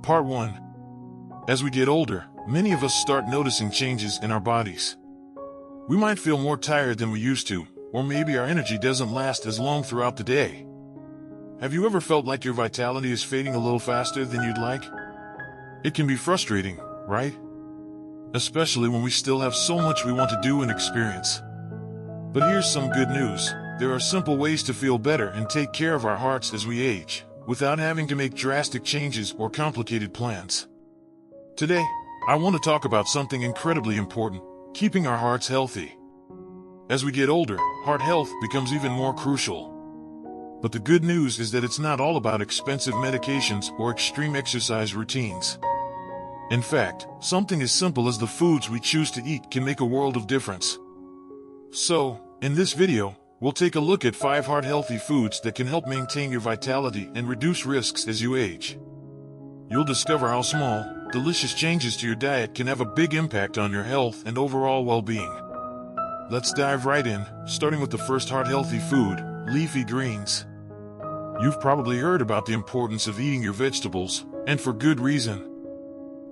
Part 1. As we get older, many of us start noticing changes in our bodies. We might feel more tired than we used to, or maybe our energy doesn't last as long throughout the day. Have you ever felt like your vitality is fading a little faster than you'd like? It can be frustrating, right? Especially when we still have so much we want to do and experience. But here's some good news. There are simple ways to feel better and take care of our hearts as we age, without having to make drastic changes or complicated plans. Today, I want to talk about something incredibly important: keeping our hearts healthy. As we get older, heart health becomes even more crucial. But the good news is that it's not all about expensive medications or extreme exercise routines. In fact, something as simple as the foods we choose to eat can make a world of difference. So, in this video, we'll take a look at 5 heart-healthy foods that can help maintain your vitality and reduce risks as you age. You'll discover how small, delicious changes to your diet can have a big impact on your health and overall well-being. Let's dive right in, starting with the first heart-healthy food, leafy greens. You've probably heard about the importance of eating your vegetables, and for good reason.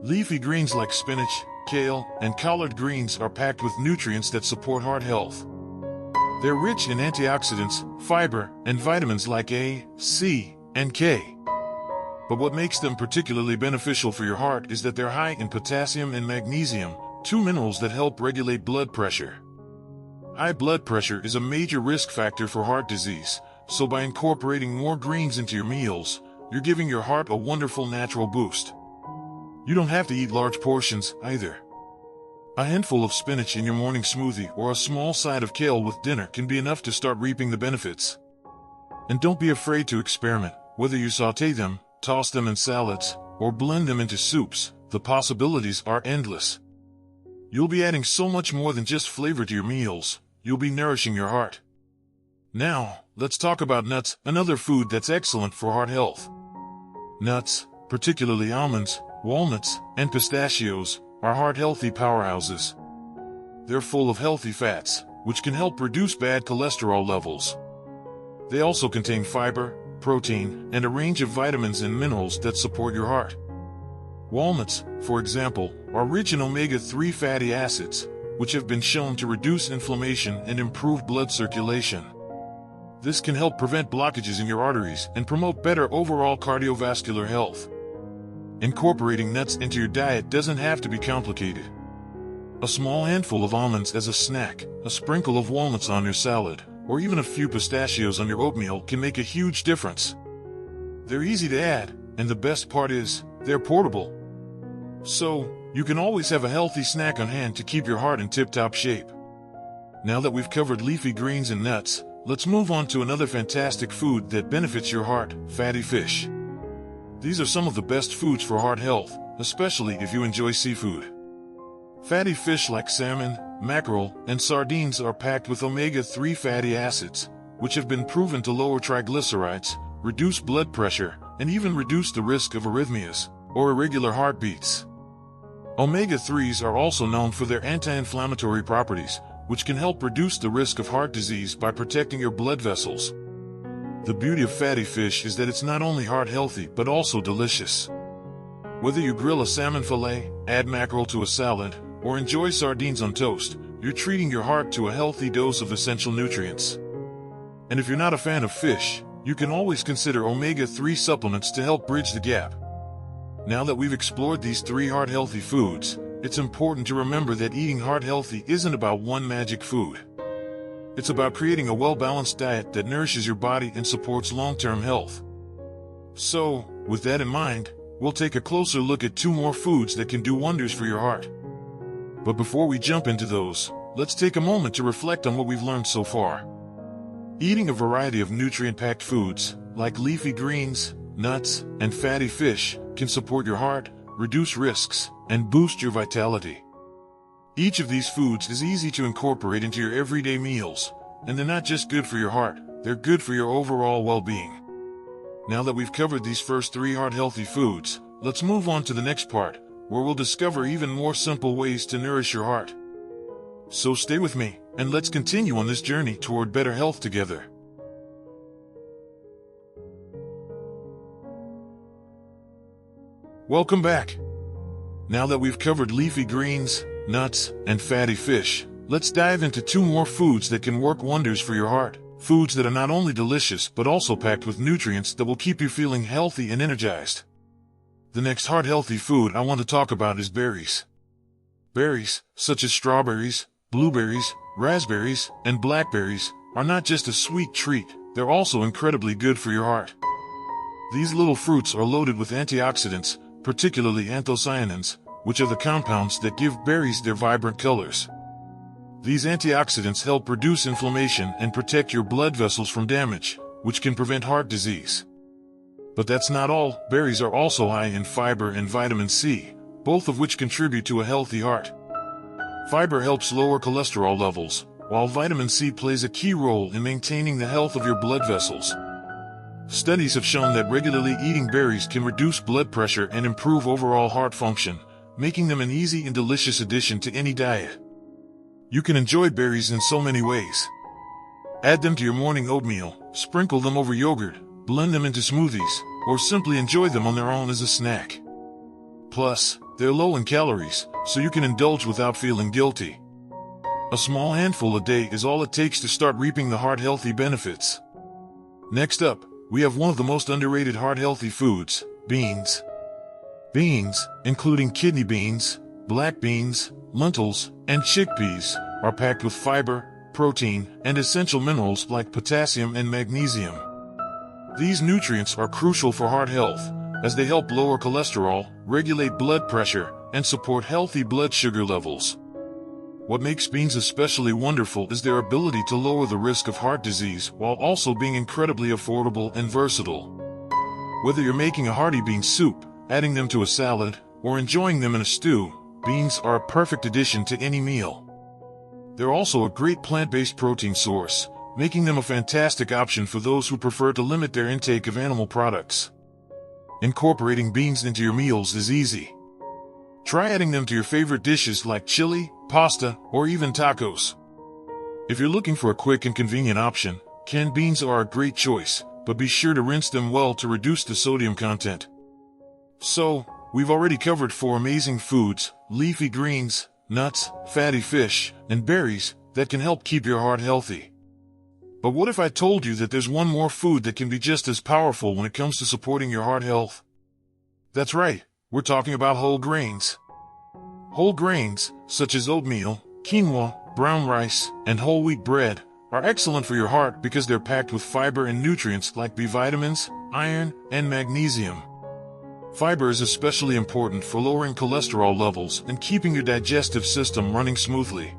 Leafy greens like spinach, kale, and collard greens are packed with nutrients that support heart health. They're rich in antioxidants, fiber, and vitamins like A, C, and K. But what makes them particularly beneficial for your heart is that they're high in potassium and magnesium, 2 minerals that help regulate blood pressure. High blood pressure is a major risk factor for heart disease, so by incorporating more greens into your meals, you're giving your heart a wonderful natural boost. You don't have to eat large portions, either. A handful of spinach in your morning smoothie or a small side of kale with dinner can be enough to start reaping the benefits. And don't be afraid to experiment. Whether you sauté them, toss them in salads, or blend them into soups, the possibilities are endless. You'll be adding so much more than just flavor to your meals. You'll be nourishing your heart. Now, let's talk about nuts, another food that's excellent for heart health. Nuts, particularly almonds, walnuts, and pistachios, are heart-healthy powerhouses. They're full of healthy fats, which can help reduce bad cholesterol levels. They also contain fiber, protein, and a range of vitamins and minerals that support your heart. Walnuts, for example, are rich in omega-3 fatty acids, which have been shown to reduce inflammation and improve blood circulation. This can help prevent blockages in your arteries and promote better overall cardiovascular health. Incorporating nuts into your diet doesn't have to be complicated. A small handful of almonds as a snack, a sprinkle of walnuts on your salad, or even a few pistachios on your oatmeal can make a huge difference. They're easy to add, and the best part is, they're portable. So, you can always have a healthy snack on hand to keep your heart in tip-top shape. Now that we've covered leafy greens and nuts, let's move on to another fantastic food that benefits your heart: fatty fish. These are some of the best foods for heart health, especially if you enjoy seafood. Fatty fish like salmon, mackerel, and sardines are packed with omega-3 fatty acids, which have been proven to lower triglycerides, reduce blood pressure, and even reduce the risk of arrhythmias, or irregular heartbeats. Omega-3s are also known for their anti-inflammatory properties, which can help reduce the risk of heart disease by protecting your blood vessels. The beauty of fatty fish is that it's not only heart-healthy but also delicious. Whether you grill a salmon fillet, add mackerel to a salad, or enjoy sardines on toast, you're treating your heart to a healthy dose of essential nutrients. And if you're not a fan of fish, you can always consider omega-3 supplements to help bridge the gap. Now that we've explored these 3 heart-healthy foods, it's important to remember that eating heart-healthy isn't about one magic food. It's about creating a well-balanced diet that nourishes your body and supports long-term health. So, with that in mind, we'll take a closer look at 2 more foods that can do wonders for your heart. But before we jump into those, let's take a moment to reflect on what we've learned so far. Eating a variety of nutrient-packed foods, like leafy greens, nuts, and fatty fish, can support your heart, reduce risks, and boost your vitality. Each of these foods is easy to incorporate into your everyday meals, and they're not just good for your heart, they're good for your overall well-being. Now that we've covered these first 3 heart-healthy foods, let's move on to the next part, where we'll discover even more simple ways to nourish your heart. So stay with me, and let's continue on this journey toward better health together. Welcome back. Now that we've covered leafy greens, nuts, and fatty fish, let's dive into two more foods that can work wonders for your heart. Foods that are not only delicious but also packed with nutrients that will keep you feeling healthy and energized. The next heart-healthy food I want to talk about is berries. Berries, such as strawberries, blueberries, raspberries, and blackberries, are not just a sweet treat, they're also incredibly good for your heart. These little fruits are loaded with antioxidants, particularly anthocyanins, which are the compounds that give berries their vibrant colors. These antioxidants help reduce inflammation and protect your blood vessels from damage, which can prevent heart disease. But that's not all. Berries are also high in fiber and vitamin C, both of which contribute to a healthy heart. Fiber helps lower cholesterol levels, while vitamin C plays a key role in maintaining the health of your blood vessels. Studies have shown that regularly eating berries can reduce blood pressure and improve overall heart function, making them an easy and delicious addition to any diet. You can enjoy berries in so many ways. Add them to your morning oatmeal, sprinkle them over yogurt, blend them into smoothies, or simply enjoy them on their own as a snack. Plus, they're low in calories, so you can indulge without feeling guilty. A small handful a day is all it takes to start reaping the heart-healthy benefits. Next up, we have one of the most underrated heart-healthy foods, beans. Beans, including kidney beans, black beans, lentils, and chickpeas, are packed with fiber, protein, and essential minerals like potassium and magnesium. These nutrients are crucial for heart health, as they help lower cholesterol, regulate blood pressure, and support healthy blood sugar levels. What makes beans especially wonderful is their ability to lower the risk of heart disease while also being incredibly affordable and versatile. Whether you're making a hearty bean soup, adding them to a salad, or enjoying them in a stew, beans are a perfect addition to any meal. They're also a great plant-based protein source, making them a fantastic option for those who prefer to limit their intake of animal products. Incorporating beans into your meals is easy. Try adding them to your favorite dishes like chili, pasta, or even tacos. If you're looking for a quick and convenient option, canned beans are a great choice, but be sure to rinse them well to reduce the sodium content. So, we've already covered 4 amazing foods: leafy greens, nuts, fatty fish, and berries that can help keep your heart healthy. But what if I told you that there's one more food that can be just as powerful when it comes to supporting your heart health? That's right, we're talking about whole grains. Whole grains, such as oatmeal, quinoa, brown rice, and whole wheat bread, are excellent for your heart because they're packed with fiber and nutrients like B vitamins, iron, and magnesium. Fiber is especially important for lowering cholesterol levels and keeping your digestive system running smoothly.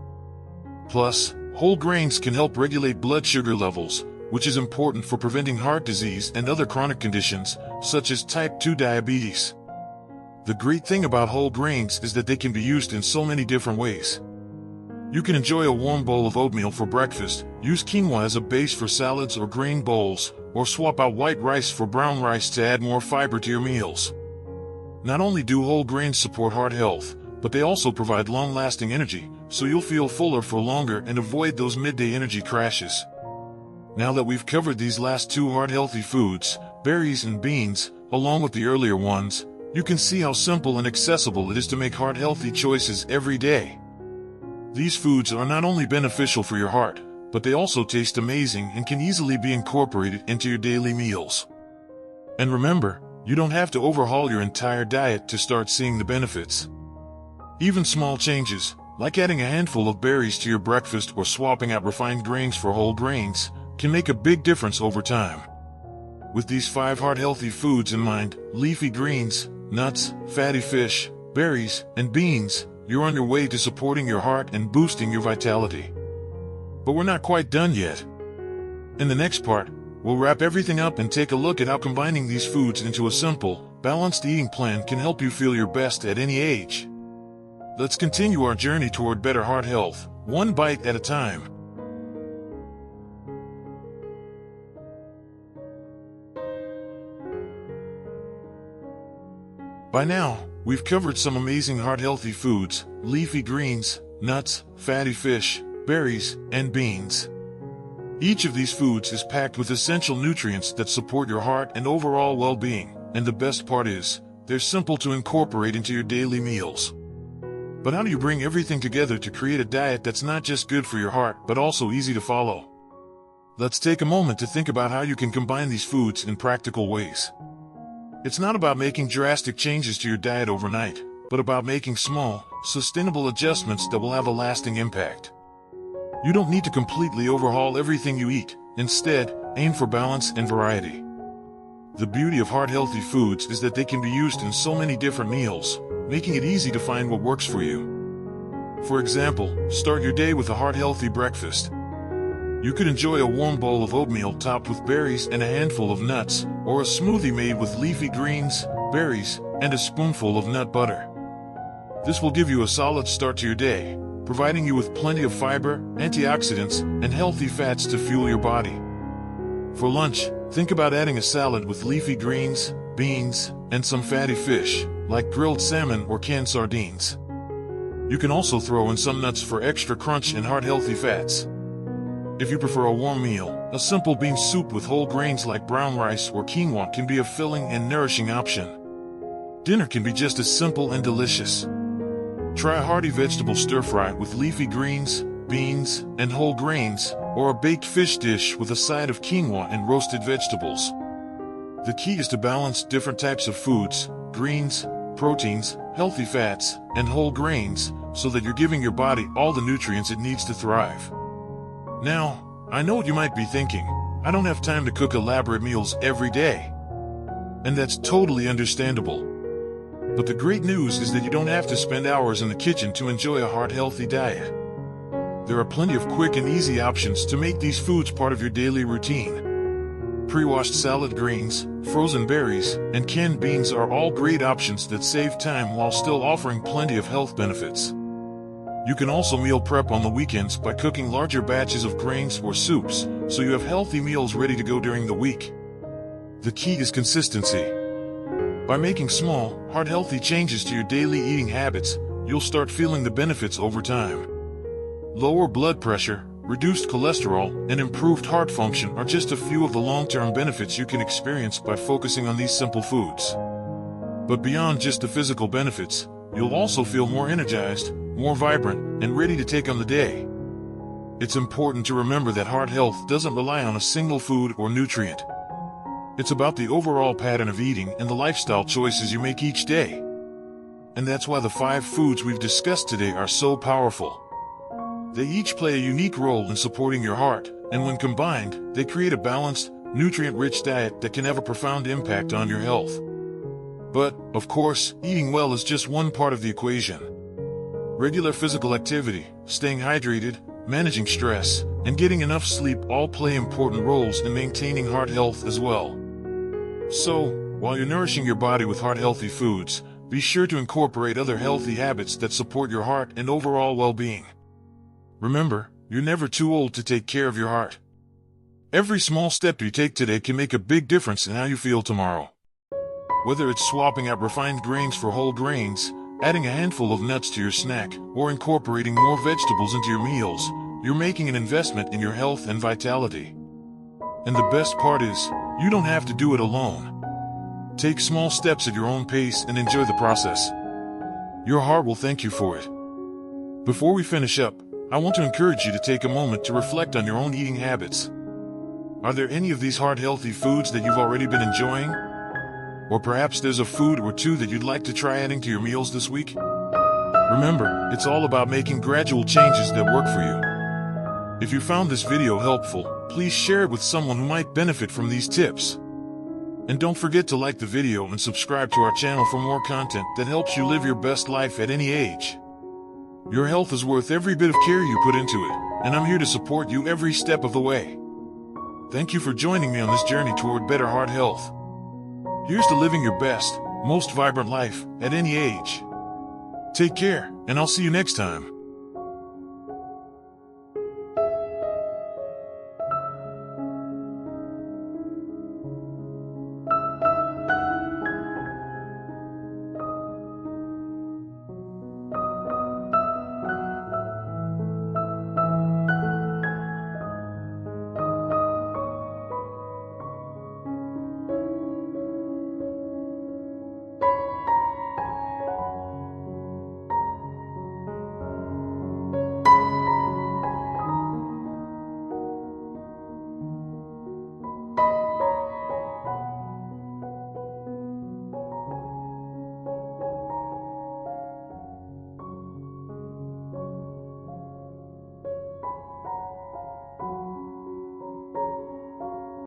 Plus, whole grains can help regulate blood sugar levels, which is important for preventing heart disease and other chronic conditions, such as type 2 diabetes. The great thing about whole grains is that they can be used in so many different ways. You can enjoy a warm bowl of oatmeal for breakfast, use quinoa as a base for salads or grain bowls, or swap out white rice for brown rice to add more fiber to your meals. Not only do whole grains support heart health, but they also provide long-lasting energy, so you'll feel fuller for longer and avoid those midday energy crashes. Now that we've covered these last 2 heart-healthy foods, berries and beans, along with the earlier ones, you can see how simple and accessible it is to make heart-healthy choices every day. These foods are not only beneficial for your heart, but they also taste amazing and can easily be incorporated into your daily meals. And remember, you don't have to overhaul your entire diet to start seeing the benefits. Even small changes, like adding a handful of berries to your breakfast or swapping out refined grains for whole grains, can make a big difference over time. With these 5 heart-healthy foods in mind, leafy greens, nuts, fatty fish, berries, and beans, you're on your way to supporting your heart and boosting your vitality. But we're not quite done yet. In the next part, we'll wrap everything up and take a look at how combining these foods into a simple, balanced eating plan can help you feel your best at any age. Let's continue our journey toward better heart health, one bite at a time. By now, we've covered some amazing heart-healthy foods: leafy greens, nuts, fatty fish, berries, and beans. Each of these foods is packed with essential nutrients that support your heart and overall well-being, and the best part is, they're simple to incorporate into your daily meals. But how do you bring everything together to create a diet that's not just good for your heart, but also easy to follow? Let's take a moment to think about how you can combine these foods in practical ways. It's not about making drastic changes to your diet overnight, but about making small, sustainable adjustments that will have a lasting impact. You don't need to completely overhaul everything you eat. Instead, aim for balance and variety. The beauty of heart-healthy foods is that they can be used in so many different meals, making it easy to find what works for you. For example, start your day with a heart-healthy breakfast. You could enjoy a warm bowl of oatmeal topped with berries and a handful of nuts, or a smoothie made with leafy greens, berries, and a spoonful of nut butter. This will give you a solid start to your day, providing you with plenty of fiber, antioxidants, and healthy fats to fuel your body. For lunch, think about adding a salad with leafy greens, beans, and some fatty fish, like grilled salmon or canned sardines. You can also throw in some nuts for extra crunch and heart-healthy fats. If you prefer a warm meal, a simple bean soup with whole grains like brown rice or quinoa can be a filling and nourishing option. Dinner can be just as simple and delicious. Try a hearty vegetable stir-fry with leafy greens, beans, and whole grains, or a baked fish dish with a side of quinoa and roasted vegetables. The key is to balance different types of foods, greens, proteins, healthy fats, and whole grains, so that you're giving your body all the nutrients it needs to thrive. Now, I know what you might be thinking. I don't have time to cook elaborate meals every day. And that's totally understandable. But the great news is that you don't have to spend hours in the kitchen to enjoy a heart-healthy diet. There are plenty of quick and easy options to make these foods part of your daily routine. Pre-washed salad greens, frozen berries, and canned beans are all great options that save time while still offering plenty of health benefits. You can also meal prep on the weekends by cooking larger batches of grains or soups, so you have healthy meals ready to go during the week. The key is consistency. By making small, heart-healthy changes to your daily eating habits, you'll start feeling the benefits over time. Lower blood pressure, reduced cholesterol, and improved heart function are just a few of the long-term benefits you can experience by focusing on these simple foods. But beyond just the physical benefits, you'll also feel more energized, more vibrant, and ready to take on the day. It's important to remember that heart health doesn't rely on a single food or nutrient. It's about the overall pattern of eating and the lifestyle choices you make each day. And that's why the 5 foods we've discussed today are so powerful. They each play a unique role in supporting your heart, and when combined, they create a balanced, nutrient-rich diet that can have a profound impact on your health. But, of course, eating well is just one part of the equation. Regular physical activity, staying hydrated, managing stress, and getting enough sleep all play important roles in maintaining heart health as well. So, while you're nourishing your body with heart-healthy foods, be sure to incorporate other healthy habits that support your heart and overall well-being. Remember, you're never too old to take care of your heart. Every small step you take today can make a big difference in how you feel tomorrow. Whether it's swapping out refined grains for whole grains, adding a handful of nuts to your snack, or incorporating more vegetables into your meals, you're making an investment in your health and vitality. And the best part is, you don't have to do it alone. Take small steps at your own pace and enjoy the process. Your heart will thank you for it. Before we finish up, I want to encourage you to take a moment to reflect on your own eating habits. Are there any of these heart-healthy foods that you've already been enjoying? Or perhaps there's a food or two that you'd like to try adding to your meals this week? Remember, it's all about making gradual changes that work for you. If you found this video helpful, please share it with someone who might benefit from these tips. And don't forget to like the video and subscribe to our channel for more content that helps you live your best life at any age. Your health is worth every bit of care you put into it, and I'm here to support you every step of the way. Thank you for joining me on this journey toward better heart health. Here's to living your best, most vibrant life at any age. Take care, and I'll see you next time.